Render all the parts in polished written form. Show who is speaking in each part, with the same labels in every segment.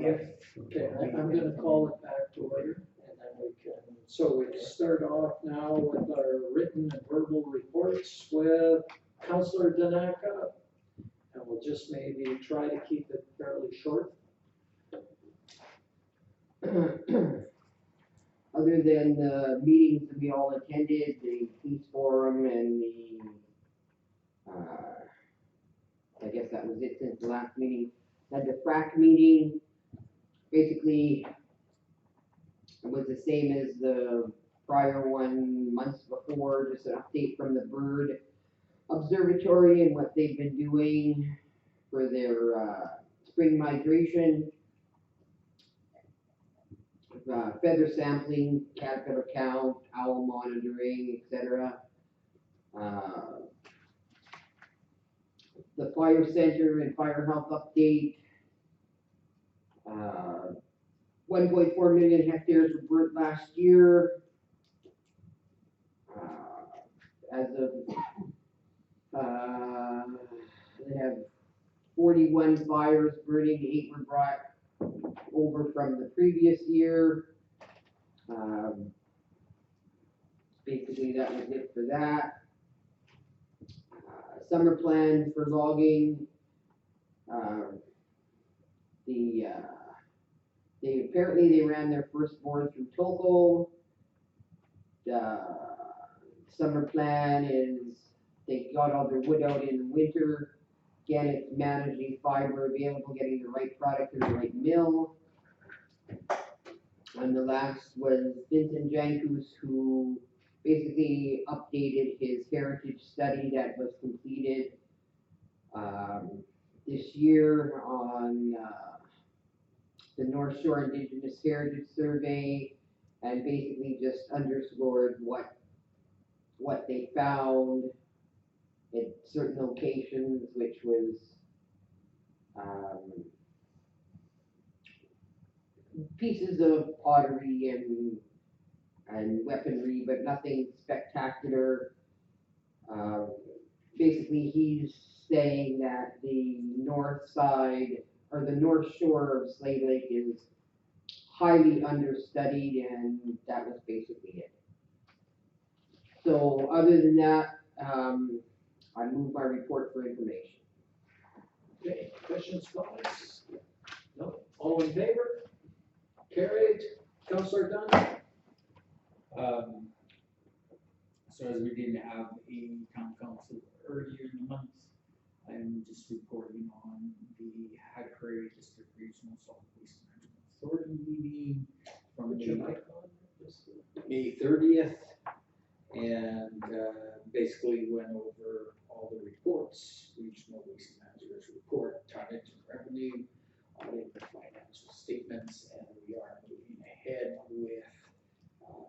Speaker 1: Okay, I'm gonna call it back to order, and then we can, so we start off now with our written and verbal reports with Counselor Danaka. And we'll just maybe try to keep it fairly short.
Speaker 2: Other than the meetings that we all attended, the police forum and the, I guess that was it since the last meeting. Had the FRAC meeting, basically it was the same as the prior one months before, just an update from the bird observatory and what they've been doing for their spring migration. Feather sampling, caterpillar count, owl monitoring, etc. The fire center and fire health update. 1.4 million hectares were burnt last year. As of, they have 41 fires burning, 8 were brought over from the previous year. Basically that was it for that. Summer plan for logging. They ran their first board through Togo. The summer plan is they got all their wood out in the winter. Again, it's managing fiber available, getting the right product to the right mill. And the last was Vincent Jankus, who basically updated his heritage study that was completed this year on the North Shore Indigenous Heritage Survey, and basically just underscored what they found at certain locations, which was pieces of pottery and weaponry, but nothing spectacular. Basically, he's saying that the north side or the north shore of Slave Lake is highly understudied, and that was basically it. So other than that, I move my report for information.
Speaker 1: Okay, questions, comments? No, all in favor? Carried. Councillor Dunn?
Speaker 3: So as we didn't have a town council earlier in the month, I'm just reporting on the High Prairie District Regional Solid Waste Management Authority meeting from
Speaker 1: Put your mic on.
Speaker 3: May 30th, and basically went over all the reports, regional waste managers report, tonnage and revenue, audit the financial statements, and we are moving ahead with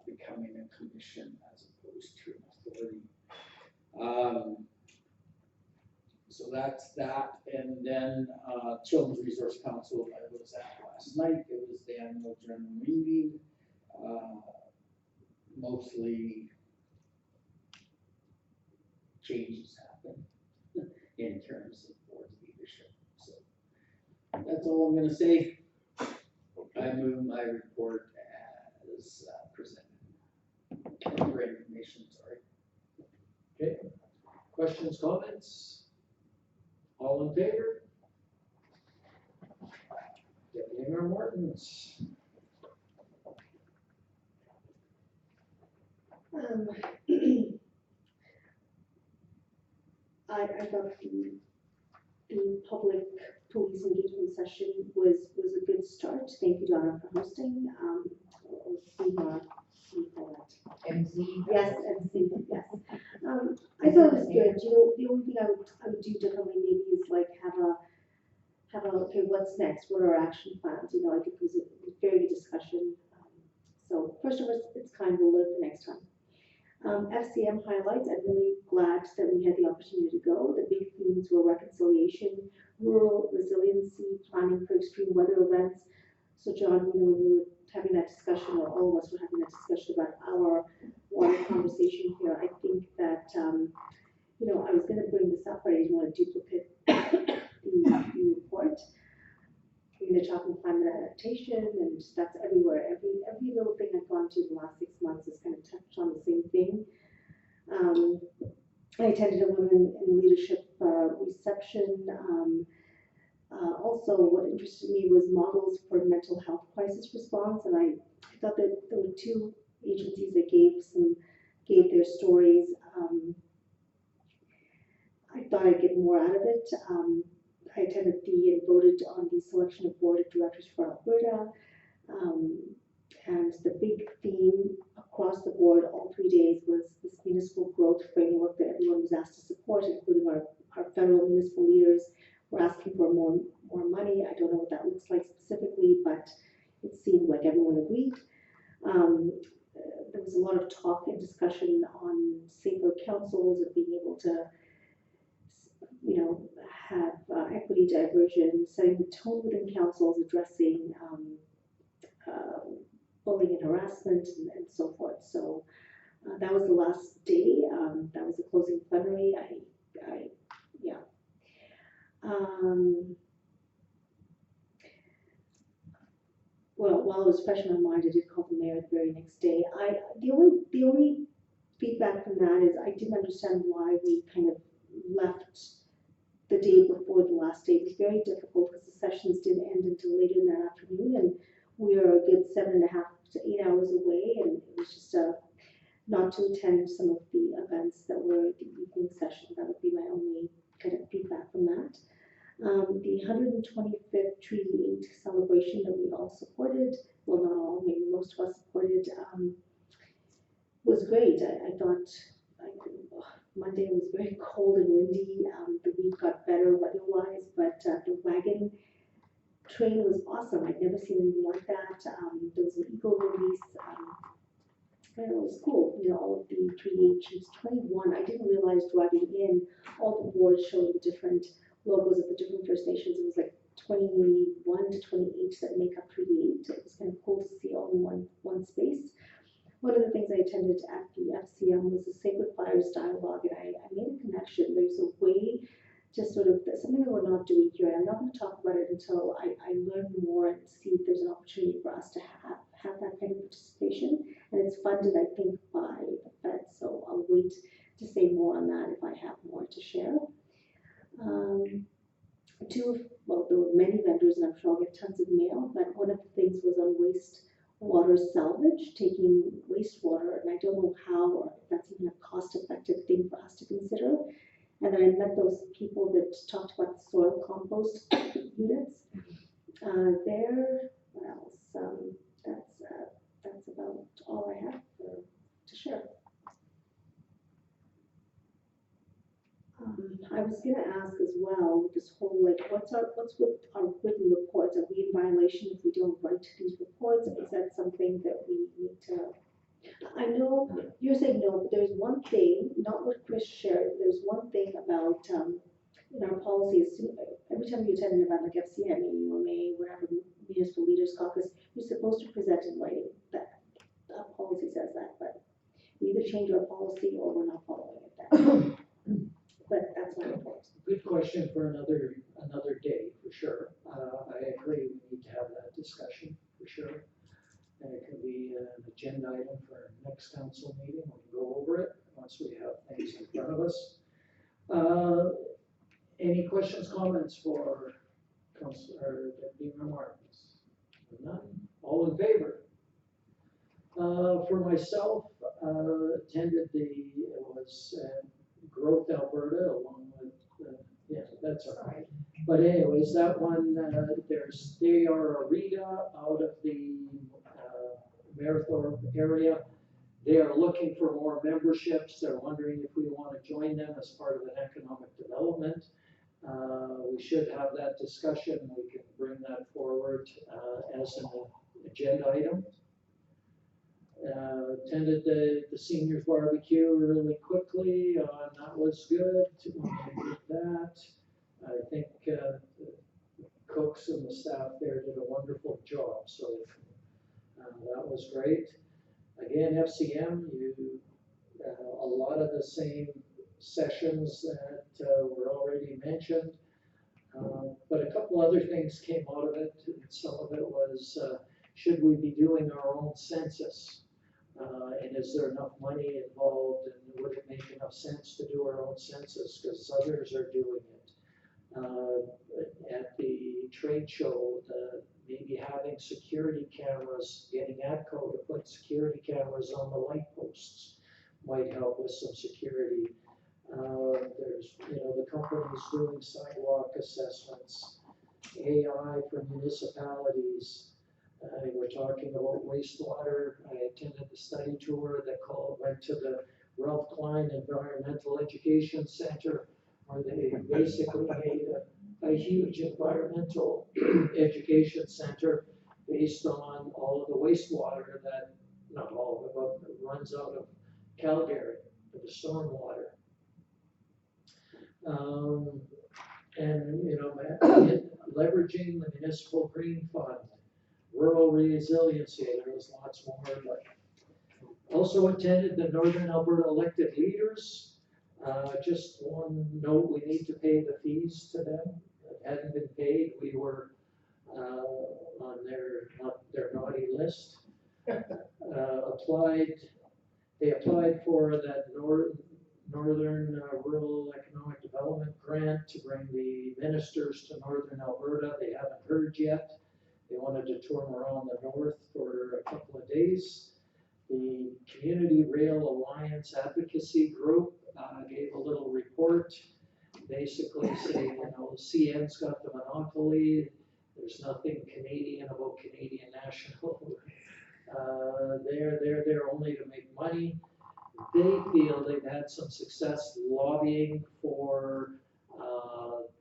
Speaker 3: becoming a commission as opposed to an authority. So that's that, and then Children's Resource Council, I was at last night. It was the annual general meeting. Mostly changes happen in terms of board leadership. So that's all I'm going to say. I move my report as presented. For information, sorry.
Speaker 1: Okay, questions, comments? All in favor? Deputy Mayor Martins.
Speaker 4: I thought the public police engagement session was a good start. Thank you, Donna, for hosting. What do you call that?
Speaker 2: MC?
Speaker 4: Yes, MC, yes. I thought it was good. You know, the only thing I would do differently maybe is like have a okay, what's next? What are our action plans? You know, I think it was a very good discussion. So first of all, it's kind. We'll learn for next time. FCM highlights. I'm really glad that we had the opportunity to go. The big themes were reconciliation, rural resiliency, planning for extreme weather events. So John, you know, when you were having that discussion, or all of us were having that discussion about our water conversation here, I think that, you know, I was going to bring this up, but I didn't want to duplicate the report. they're talking climate adaptation, and that's everywhere. Every little thing I've gone to the last 6 months has kind of touched on the same thing. I attended a women in leadership reception. Also, what interested me was models for mental health crisis response, and I thought that there were two agencies that gave their stories. I thought I'd get more out of it. I attended and voted on the selection of board of directors for Alberta, and the big theme across the board all 3 days was this municipal growth framework that everyone was asked to support, including our federal municipal leaders. We're asking for more money. I don't know what that looks like specifically, but it seemed like everyone agreed. There was a lot of talk and discussion on safer councils and being able to, have equity, diversion, setting the tone within councils, addressing bullying and harassment and so forth. So that was the last day. That was the closing plenary. Well, while it was fresh in my mind, I did call the mayor the very next day. The only feedback from that is I didn't understand why we kind of left the day before the last day. It was very difficult because the sessions didn't end until later in that afternoon, and we are a good 7.5 to 8 hours away, and it was just not to attend some of the events that were the evening session. That would be my only kind of feedback from that. The 125th Treaty 8 celebration that we all supported, well, not all, maybe most of us supported, was great. I thought Monday was very cold and windy. The week got better weather-wise, but the wagon train was awesome. I'd never seen anything like that. There was an eagle release. And it was cool, all of the Treaty 8 chiefs, 21. I didn't realize driving in, all the boards showing the different logos of the different First Nations. It was like 21 to 28 that make up Treaty 8. It was kind of cool to see all in one space. One of the things I attended at the FCM was the Sacred Fires Dialogue, and I made a connection. There's a way to sort of, something that we're not doing here. I'm not going to talk about it until I learn more and see if there's an opportunity for us to have that kind of participation. And it's funded, I think, by the Fed, so I'll wait to say more on that if I have more to share. There were many vendors, and I'm sure I'll get tons of mail, but one of the things was on wastewater salvage, taking wastewater, and I don't know how or if that's even a cost-effective thing for us to consider. And then I met those people that talked about the soil compost units. What else? That's about all I have to share. I was going to ask as well, this whole, what's with our written reports? Are we in violation if we don't write these reports? Is that something that we need to? I know you're saying no, but there's one thing, not what Chris shared, there's one thing about in our policies. Every time you attend an event like FCM, UMA, whatever, Municipal Leaders Caucus, you're supposed to present in writing. That policy says that, but we either change our policy or we're not following it then. But that's my report.
Speaker 1: Good question for another day, for sure. I agree, we need to have that discussion, for sure. And it can be an agenda item for our next council meeting. We can go over it once we have things in front of us. Any questions, comments for Councilor Deputy Mayor Martins? None? All in favor? For myself, attended Growth Alberta along with, that's all right. But anyways, that one, they are a RETA out of the Marathon area. They are looking for more memberships. They're wondering if we want to join them as part of an economic development. We should have that discussion. We can bring that forward as an agenda item. Attended the seniors barbecue really quickly. That was good. That. I think the cooks and the staff there did a wonderful job. So that was great. Again, FCM, a lot of the same sessions that were already mentioned. But a couple other things came out of it. Some of it was, should we be doing our own census? And is there enough money involved, and would it make enough sense to do our own census, because others are doing it? At the trade show, maybe having security cameras, getting ATCO to put security cameras on the light posts might help with some security. There's, the companies doing sidewalk assessments, AI for municipalities. We're talking about wastewater. I attended the study tour that went to the Ralph Klein Environmental Education Center, where they basically made a huge environmental education center based on all of the wastewater that, not all of it, but runs out of Calgary, for the stormwater. And, leveraging the municipal green fund, rural resiliency, there was lots more, but also attended the Northern Alberta elected leaders. Just one note, we need to pay the fees to them. It hadn't been paid. We were on their naughty list. They applied for that Northern Rural Economic Development Grant to bring the ministers to Northern Alberta. They haven't heard yet. They wanted to tour around the north for a couple of days. The Community Rail Alliance Advocacy Group gave a little report, basically saying, CN's got the monopoly. There's nothing Canadian about Canadian National. They're there only to make money. They feel they've had some success lobbying for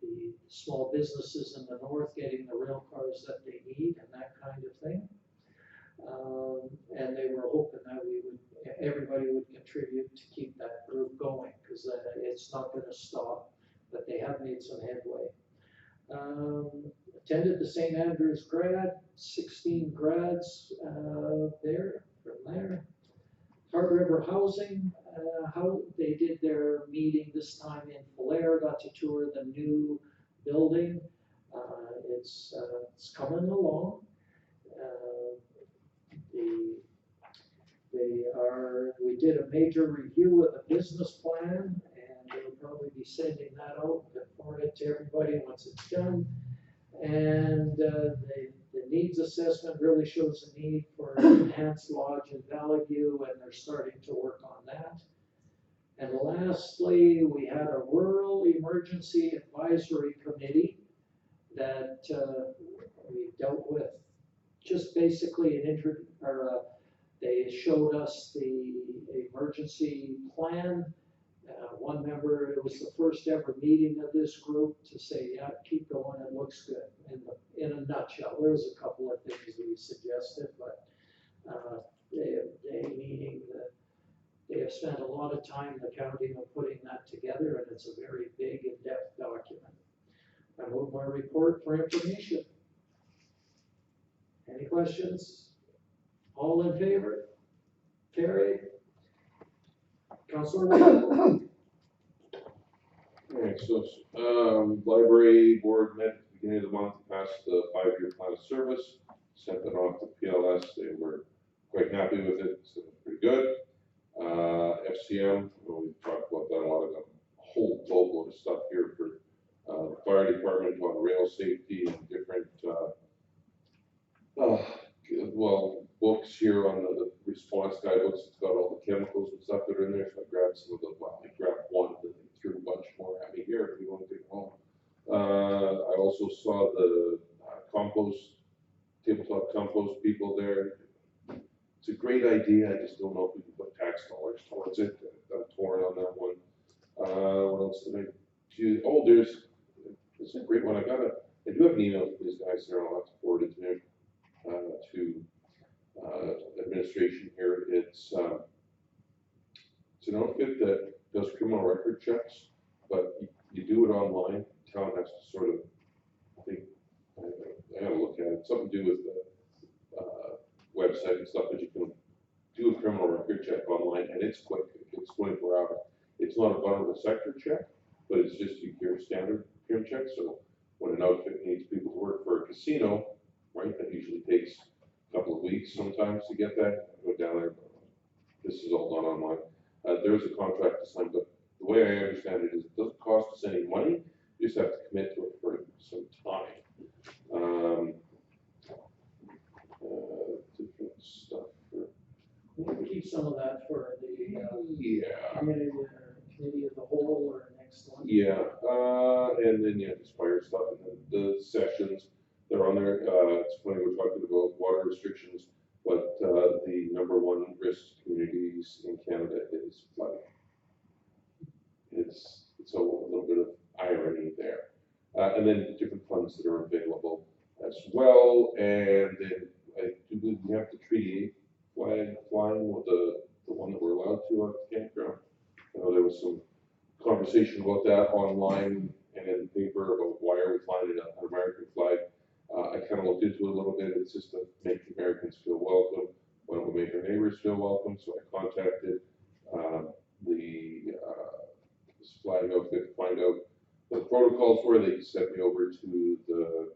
Speaker 1: the small businesses in the north getting the rail cars that they need and that kind of thing. And they were hoping that everybody would contribute to keep that group going, because it's not going to stop, but they have made some headway. Attended the St. Andrews grad, 16 grads from there. Heart River Housing, how they did their meeting this time in Falher, got to tour the new building. It's coming along. We did a major review of the business plan, and we'll probably be sending that out and report it to everybody once it's done. And the needs assessment really shows the need for enhanced lodge in Valley View, and they're starting to work on that. And lastly, we had a Rural Emergency Advisory Committee that we dealt with. Just basically they showed us the emergency plan. One member, it was the first ever meeting of this group, to say, yeah, keep going, it looks good. In a nutshell, there was a couple of things we suggested, but meaning that they have spent a lot of time in the county on putting that together, and it's a very big, in-depth document. I move my report for information. Any questions? All in favor? Carried. Councilor Ray.
Speaker 5: Alright, so, library board met at the beginning of the month, passed the 5-year plan of service, sent it off to PLS. They were quite happy with it, so it was pretty good. FCM, we talked about that a lot, of a whole boatload of stuff here for the fire department on rail safety and different, books here on the response guidebooks. It's got all the chemicals and stuff that are in there, so I grabbed some of the, I grabbed one, and then threw a bunch more at me here if you want to take it home. I also saw the tabletop compost people there. It's a great idea, I just don't know if we can put tax dollars towards it. I'm torn on that one. What else did I do? Oh, this is a great one. I do have an email from these guys there, I'll have to forward it to administration here. It's an outfit that does criminal record checks, but you do it online. Town has to sort of, I gotta look at it, something to do with the website and stuff, but you can do a criminal record check online, and it's quick. It's 24 hours. It's not a vulnerable sector check, but it's just your standard crim check. So when an outfit needs people to work for a casino, right, that usually takes a couple of weeks sometimes to get that, go down there. This is all done online. There's a contract to sign, but the way I understand it is it doesn't cost us any money, you just have to commit to it for some time. Different stuff for,
Speaker 1: We'll keep some of that for the,
Speaker 5: yeah.
Speaker 1: committee of the whole or next one.
Speaker 5: Yeah, and then, yeah, just fire stuff, and then the sessions, they're on there, it's funny, we're talking about water restrictions, but, the number one risk communities in Canada is flooding. It's a little bit of irony there. And then different funds that are available as well, and then I do believe we have the Treaty 8 flag flying with the one that we're allowed to at the campground. I know there was some conversation about that online and in the paper about why are we flying an American flag. I kind of looked into it a little bit. It's just to make the Americans feel welcome. Why don't we make our neighbors feel welcome? So I contacted this flag outfit to find out what the protocols were. They sent me over to the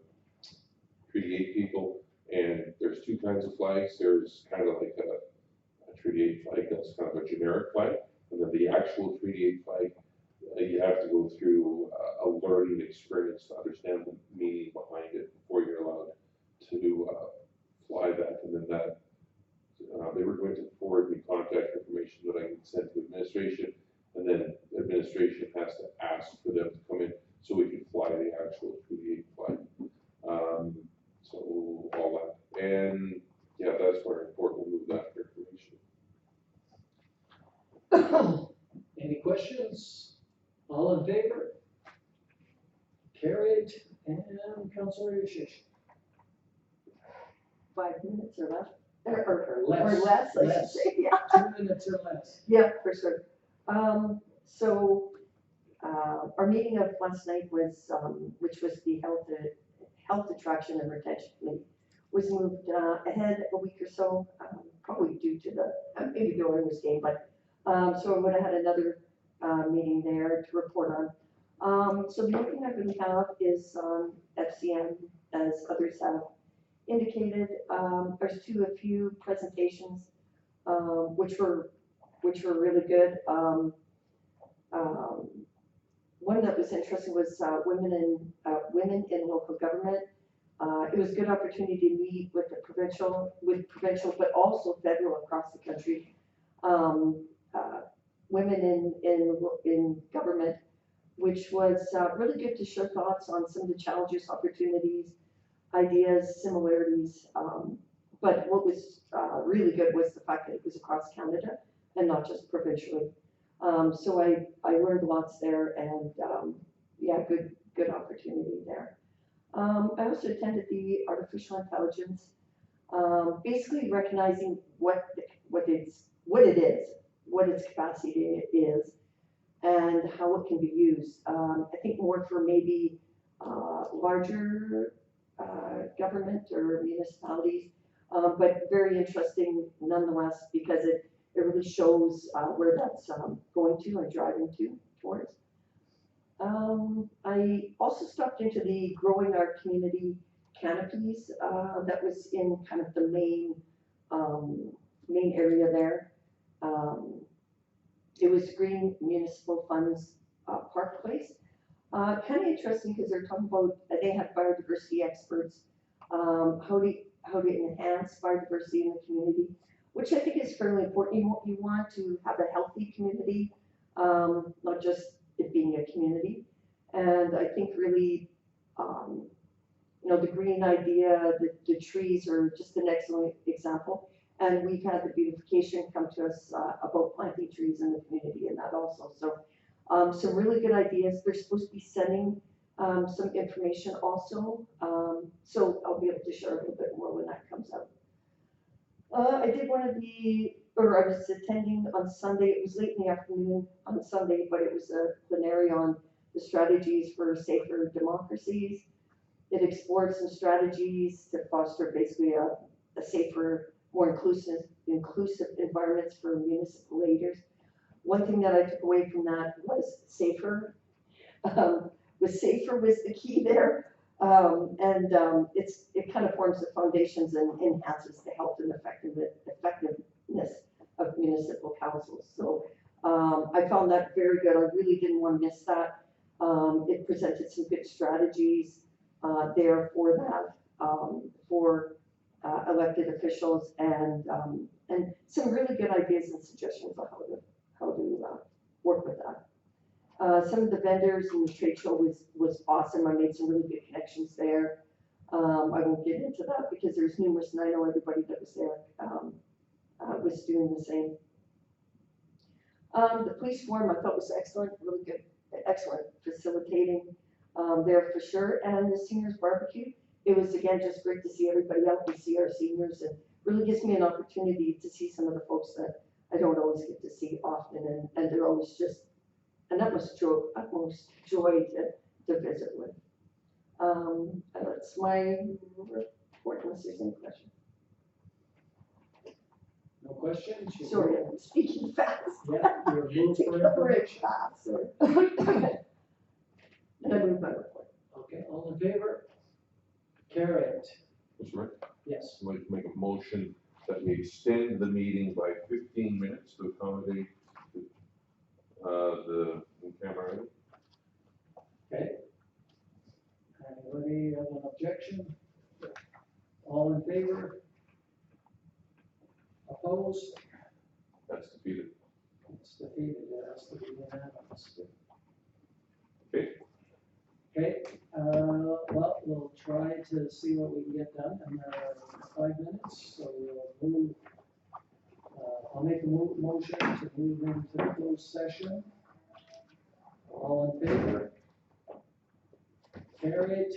Speaker 5: Treaty 8 people, and there's two kinds of flags. There's kind of like a Treaty 8 flag that's kind of a generic flag, and then the actual Treaty 8 flag, you have to go through a learning experience to understand the meaning behind it before you're allowed to fly that. And then that they were going to forward me contact information that I can send to administration, and then administration has to ask for them to come in so we can fly the actual Treaty 8 flag. So all that, and yeah, that's where important to move that information.
Speaker 1: Any questions? All in favor? Carried, and Councilor Yashish.
Speaker 6: 5 minutes or less,
Speaker 1: Or
Speaker 6: or less, I should
Speaker 1: less.
Speaker 6: say, yeah.
Speaker 1: 2 minutes or less.
Speaker 6: Yeah, for sure. So, our meeting of last night was, which was the Health Attraction and Retention Committee, was moved ahead a week or so, probably due to maybe the Oilers game, but, so I would have had another meeting there to report on. So the only thing I really have is FCM, as others have indicated. There's a few presentations, which were really good. One that was interesting was women in local government. It was a good opportunity to meet with provincial, but also federal across the country. Women in government, which was really good to share thoughts on some of the challenges, opportunities, ideas, similarities. But what was really good was the fact that it was across Canada and not just provincially. So I learned lots there, and yeah, good opportunity there. I also attended the artificial intelligence, basically recognizing what it is, what its capacity is, and how it can be used. I think more for maybe larger government or municipalities, but very interesting nonetheless, because it really shows where that's going to and driving towards. I also stopped into the Growing Our Community Canopies that was in kind of the main area there. It was Green Municipal Funds Park Place. Kind of interesting because they're talking about, they have biodiversity experts, how to enhance biodiversity in the community, which I think is fairly important. You want to have a healthy community, not just it being a community. And I think really, the green idea, the trees are just an excellent example. And we've had the beautification come to us about planting trees in the community and that also. So some really good ideas. They're supposed to be sending some information also. So I'll be able to share a little bit more when that comes out. I was attending on Sunday. It was late in the afternoon on Sunday, but it was a plenary on the strategies for safer democracies. It explored some strategies to foster basically a safer, more inclusive environments for municipal leaders. One thing that I took away from that was safer. Safer was the key there. It kind of forms the foundations and enhances the health and effectiveness of municipal councils. So I found that very good. I really didn't want to miss that. It presented some good strategies there for that, for elected officials, and some really good ideas and suggestions on how to work with that. Some of the vendors in the trade show was awesome. I made some really good connections there. I won't get into that because there's numerous, and I know everybody that was there was doing the same. The police forum I thought was excellent, really good, excellent facilitating there for sure. And the seniors barbecue, it was again just great to see everybody out and see our seniors, and really gives me an opportunity to see some of the folks that I don't always get to see often, and they're always just an utmost joy to visit with. That's my report, unless there's any questions.
Speaker 1: No questions? You
Speaker 6: Sorry,
Speaker 1: go-
Speaker 6: I'm speaking fast.
Speaker 1: Yeah, you're moved
Speaker 6: Take
Speaker 1: for
Speaker 6: a break
Speaker 1: information.
Speaker 6: fast, sorry. And I move my report.
Speaker 1: Okay, all in favor? Carried.
Speaker 5: Mr. Mayor,
Speaker 1: Yes.
Speaker 5: I'd like to make a motion that we extend the meeting by 15 minutes to accommodate the in-camera item.
Speaker 1: Okay. Anybody have an objection? All in favor? Opposed?
Speaker 5: That's defeated.
Speaker 1: It's defeated, it has to be unanimous.
Speaker 5: Okay.
Speaker 1: Okay, well, we'll try to see what we can get done in 5 minutes, so we'll move. I'll make a motion to move into the closed session. All in favor? Carried.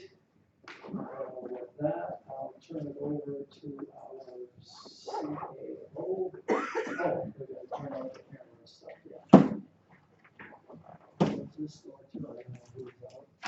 Speaker 1: With that, I'll turn it over to our CAO. Oh, we're gonna turn on the camera and stuff, yeah. Just going to,